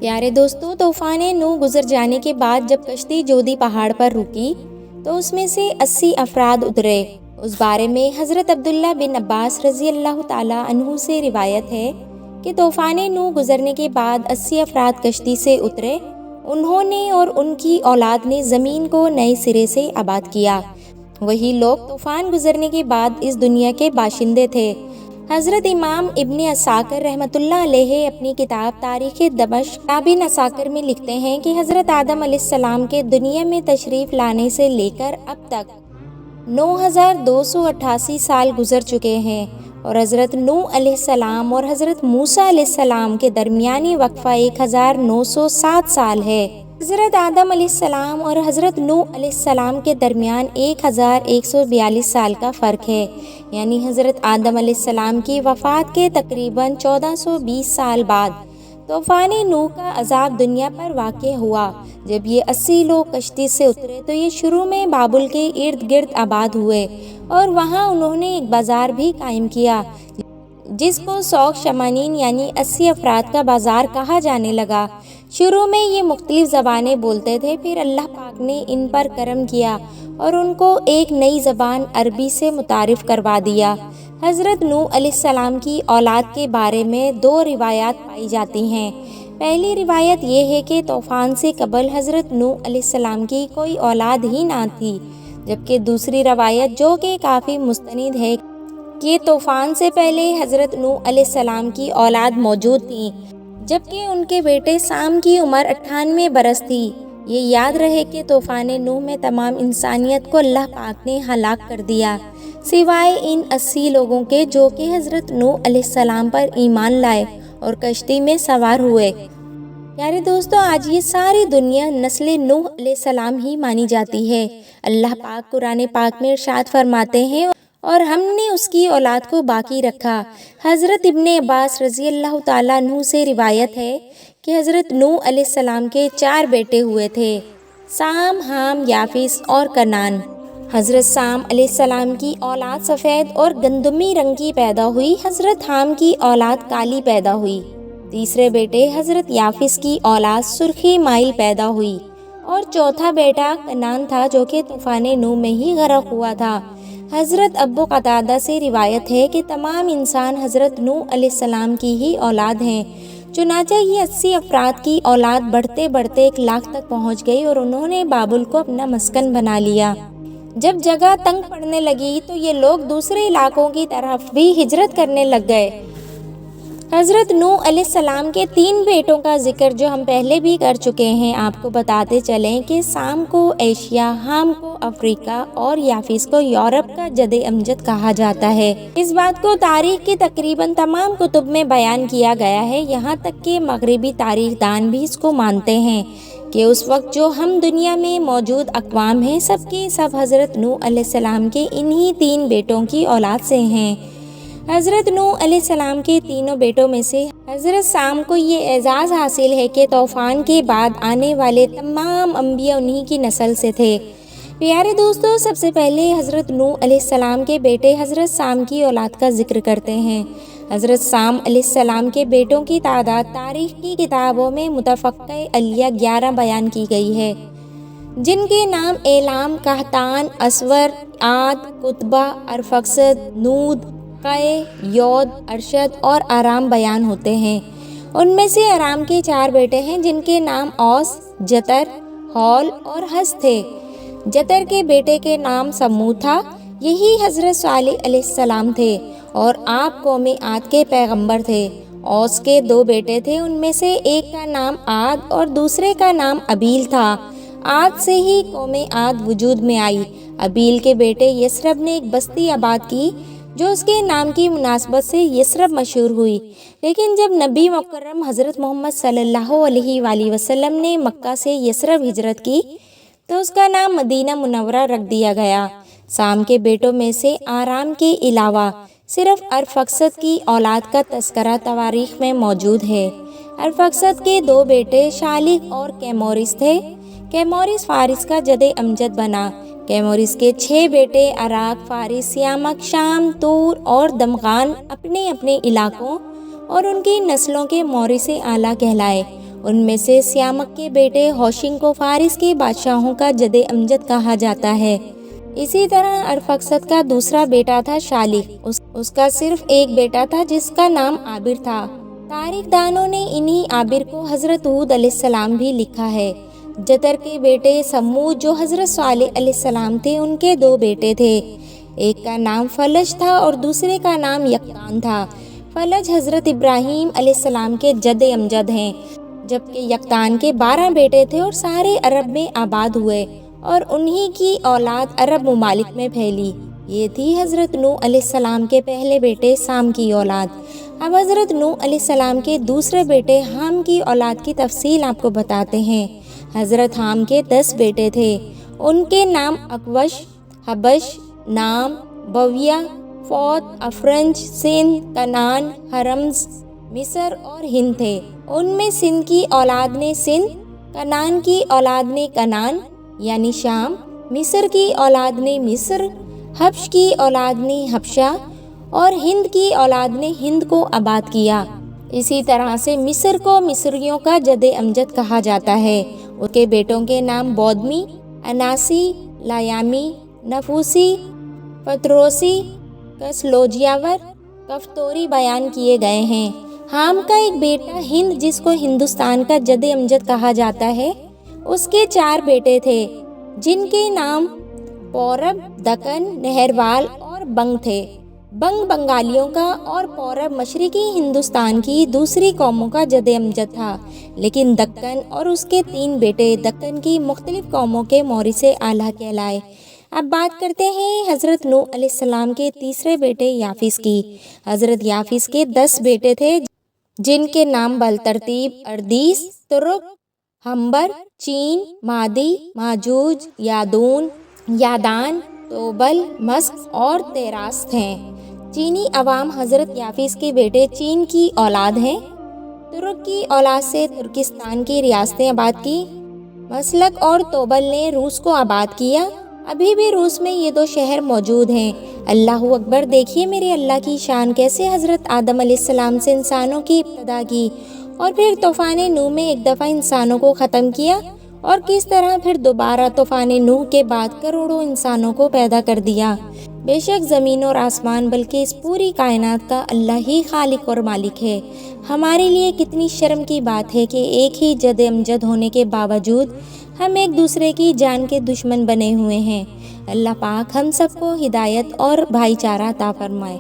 پیارے دوستو، طوفان نوح گزر جانے کے بعد جب کشتی جودی پہاڑ پر رکی تو اس میں سے 80 افراد اترے۔ اس بارے میں حضرت عبداللہ بن عباس رضی اللہ تعالیٰ عنہ سے روایت ہے کہ طوفان نوح گزرنے کے بعد 80 افراد کشتی سے اترے۔ انہوں نے اور ان کی اولاد نے زمین کو نئے سرے سے آباد کیا۔ وہی لوگ طوفان گزرنے کے بعد اس دنیا کے باشندے تھے۔ حضرت امام ابن عساکر رحمۃ اللہ علیہ اپنی کتاب تاریخ دمشق ابن عساکر میں لکھتے ہیں کہ حضرت آدم علیہ السلام کے دنیا میں تشریف لانے سے لے کر اب تک 9288 سال گزر چکے ہیں، اور حضرت نوح علیہ السلام اور حضرت موسیٰ علیہ السلام کے درمیانی وقفہ 1907 سال ہے۔ حضرت آدم علیہ السلام اور حضرت نوح علیہ السلام کے درمیان 1142 سال کا فرق ہے، یعنی حضرت آدم علیہ السلام کی وفات کے تقریباً 1420 سال بعد طوفان نوح کا عذاب دنیا پر واقع ہوا۔ جب یہ 80 لوگ کشتی سے اترے تو یہ شروع میں بابل کے ارد گرد آباد ہوئے، اور وہاں انہوں نے ایک بازار بھی قائم کیا جس کو سوق شمانین یعنی 80 افراد کا بازار کہا جانے لگا۔ شروع میں یہ مختلف زبانیں بولتے تھے، پھر اللہ پاک نے ان پر کرم کیا اور ان کو ایک نئی زبان عربی سے متعارف کروا دیا۔ حضرت نوح علیہ السلام کی اولاد کے بارے میں 2 روایات پائی جاتی ہیں۔ پہلی روایت یہ ہے کہ طوفان سے قبل حضرت نوح علیہ السلام کی کوئی اولاد ہی نہ تھی، جبکہ دوسری روایت جو کہ کافی مستند ہے کہ طوفان سے پہلے حضرت نوح علیہ السلام کی اولاد موجود تھی، جبکہ ان کے بیٹے سام کی عمر 98 برس تھی۔ یہ یاد رہے کہ طوفان نوح میں تمام انسانیت کو اللہ پاک نے ہلاک کر دیا، سوائے ان 80 لوگوں کے جو کہ حضرت نوح علیہ السلام پر ایمان لائے اور کشتی میں سوار ہوئے۔ پیارے دوستو، آج یہ ساری دنیا نسل نوح علیہ السلام ہی مانی جاتی ہے۔ اللہ پاک قرآن پاک میں ارشاد فرماتے ہیں، اور ہم نے اس کی اولاد کو باقی رکھا۔ حضرت ابن عباس رضی اللہ تعالیٰ عنہ سے روایت ہے کہ حضرت نوح علیہ السلام کے 4 بیٹے ہوئے تھے، سام، حام، یافس اور کنعان۔ حضرت سام علیہ السلام کی اولاد سفید اور گندمی رنگ کی پیدا ہوئی، حضرت حام کی اولاد کالی پیدا ہوئی۔ تیسرے بیٹے حضرت یافس کی اولاد سرخی مائل پیدا ہوئی، اور چوتھا بیٹا کنعان تھا جو کہ طوفان نوح میں ہی غرق ہوا تھا۔ حضرت ابو قتادہ سے روایت ہے کہ تمام انسان حضرت نوح علیہ السلام کی ہی اولاد ہیں۔ چنانچہ یہ 80 افراد کی اولاد بڑھتے بڑھتے 1 لاکھ تک پہنچ گئی، اور انہوں نے بابل کو اپنا مسکن بنا لیا۔ جب جگہ تنگ پڑنے لگی تو یہ لوگ دوسرے علاقوں کی طرف بھی ہجرت کرنے لگ گئے۔ حضرت نوح علیہ السلام کے 3 بیٹوں کا ذکر جو ہم پہلے بھی کر چکے ہیں، آپ کو بتاتے چلیں کہ سام کو ایشیا، حام کو افریقہ اور یافس کو یورپ کا جد امجد کہا جاتا ہے۔ اس بات کو تاریخ کی تقریباً تمام کتب میں بیان کیا گیا ہے، یہاں تک کہ مغربی تاریخ دان بھی اس کو مانتے ہیں کہ اس وقت جو ہم دنیا میں موجود اقوام ہیں سب کے سب حضرت نوح علیہ السلام کے انہی 3 بیٹوں کی اولاد سے ہیں۔ حضرت نوح علیہ السلام کے تینوں بیٹوں میں سے حضرت سام کو یہ اعزاز حاصل ہے کہ طوفان کے بعد آنے والے تمام انبیاء انہی کی نسل سے تھے۔ پیارے دوستو، سب سے پہلے حضرت نوح علیہ السلام کے بیٹے حضرت سام کی اولاد کا ذکر کرتے ہیں۔ حضرت سام علیہ السلام کے بیٹوں کی تعداد تاریخ کی کتابوں میں متفقہ علیہ 11 بیان کی گئی ہے، جن کے نام ایلام، قحطان، اسور، عاد، کتبہ، ارفکسد، نود، قے، یود، ارشد اور ارام بیان ہوتے ہیں۔ ان میں سے ارام کے 4 بیٹے ہیں جن کے نام اوس، جتر، ہول اور حس تھے۔ جتر کے بیٹے کے نام سمود تھا، یہی حضرت صالح علیہ السلام تھے اور آپ قوم عاد کے پیغمبر تھے۔ اوس کے 2 بیٹے تھے، ان میں سے ایک کا نام عاد اور دوسرے کا نام ابیل تھا۔ عاد سے ہی قوم عاد وجود میں آئی۔ ابیل کے بیٹے یثرب نے ایک بستی آباد کی جو اس کے نام کی مناسبت سے یثرب مشہور ہوئی، لیکن جب نبی مکرم حضرت محمد صلی اللہ علیہ وآلہ وسلم نے مکہ سے یثرب ہجرت کی تو اس کا نام مدینہ منورہ رکھ دیا گیا۔ سام کے بیٹوں میں سے آرام کے علاوہ صرف ارفکسد کی اولاد کا تذکرہ تواریخ میں موجود ہے۔ ارفکسد کے 2 بیٹے شالح اور کیمورس تھے۔ کیمورس فارس کا جد امجد بنا۔ کیمورس کے 6 بیٹے عراق، فارس، یامک، شام، تور اور دمغان اپنے اپنے علاقوں اور ان کی نسلوں کے مورث اعلیٰ کہلائے۔ ان میں سے سیامک کے بیٹے ہوشنگ کو فارس کے بادشاہوں کا جد امجد کہا جاتا ہے۔ اسی طرح ارفکسد کا دوسرا بیٹا تھا شالک، اس کا صرف ایک بیٹا تھا جس کا نام عابر تھا۔ تاریخ دانوں نے انہی عابر کو حضرت ہود علیہ السلام بھی لکھا ہے۔ جتر کے بیٹے سمود جو حضرت صالح علیہ السلام تھے، ان کے دو بیٹے تھے، ایک کا نام فلج تھا اور دوسرے کا نام یقطان تھا۔ فلج حضرت ابراہیم علیہ السلام کے جد امجد ہیں، جبکہ یقطان کے 12 بیٹے تھے اور سارے عرب میں آباد ہوئے اور انہی کی اولاد عرب ممالک میں پھیلی۔ یہ تھی حضرت نوح علیہ السلام کے پہلے بیٹے سام کی اولاد۔ اب حضرت نوح علیہ السلام کے دوسرے بیٹے حام کی اولاد کی تفصیل آپ کو بتاتے ہیں۔ حضرت حام کے 10 بیٹے تھے، ان کے نام اکوش، حبش، نام، بویہ، فوت، افرنج، سندھ، کنعان، حرمز، مصر اور ہند تھے۔ ان میں سندھ کی اولاد نے سندھ، کنعان کی اولاد نے کنعان یعنی شام، مصر کی اولاد نے مصر، حبش کی اولاد نے حبشہ اور ہند کی اولاد نے ہند کو آباد کیا۔ اسی طرح سے مصر کو مصریوں کا جد امجد کہا جاتا ہے۔ ان کے بیٹوں کے نام بودمی، اناسی، لایامی، نفوسی، پتروسی، کسلوجیاور، کفتوری بیان کیے گئے ہیں۔ حام کا ایک بیٹا ہند جس کو ہندوستان کا جد امجد کہا جاتا ہے، اس کے 4 بیٹے تھے جن کے نام پورب، دکن، نہروال اور بنگ تھے۔ بنگ بنگالیوں کا اور پورب مشرقی ہندوستان کی دوسری قوموں کا جد امجد تھا، لیکن دکن اور اس کے 3 بیٹے دکن کی مختلف قوموں کے مورث اعلیٰ کہلائے۔ اب بات کرتے ہیں حضرت نوح علیہ السلام کے تیسرے بیٹے یافس کی۔ حضرت یافس کے 10 بیٹے تھے جن کے نام بالترتیب اردیس، ترک، ہمبر، چین، مادی، ماجوج، یادون، یادان، توبل، مسک اور تیراست ہیں۔ چینی عوام حضرت یافس کے بیٹے چین کی اولاد ہیں۔ ترک کی اولاد سے ترکستان کی ریاستیں آباد کی۔ مسلک اور توبل نے روس کو آباد کیا۔ ابھی بھی روس میں یہ 2 شہر موجود ہیں۔ اللہ اکبر! دیکھیے میرے اللہ کی شان، کیسے حضرت آدم علیہ السلام سے انسانوں کی ابتدا کی اور پھر طوفان نوح میں ایک دفعہ انسانوں کو ختم کیا، اور کس طرح پھر دوبارہ طوفان نوح کے بعد کروڑوں انسانوں کو پیدا کر دیا۔ بے شک زمین اور آسمان بلکہ اس پوری کائنات کا اللہ ہی خالق اور مالک ہے۔ ہمارے لیے کتنی شرم کی بات ہے کہ ایک ہی جد امجد ہونے کے باوجود ہم ایک دوسرے کی جان کے دشمن بنے ہوئے ہیں۔ اللہ پاک ہم سب کو ہدایت اور بھائی چارہ عطا فرمائے۔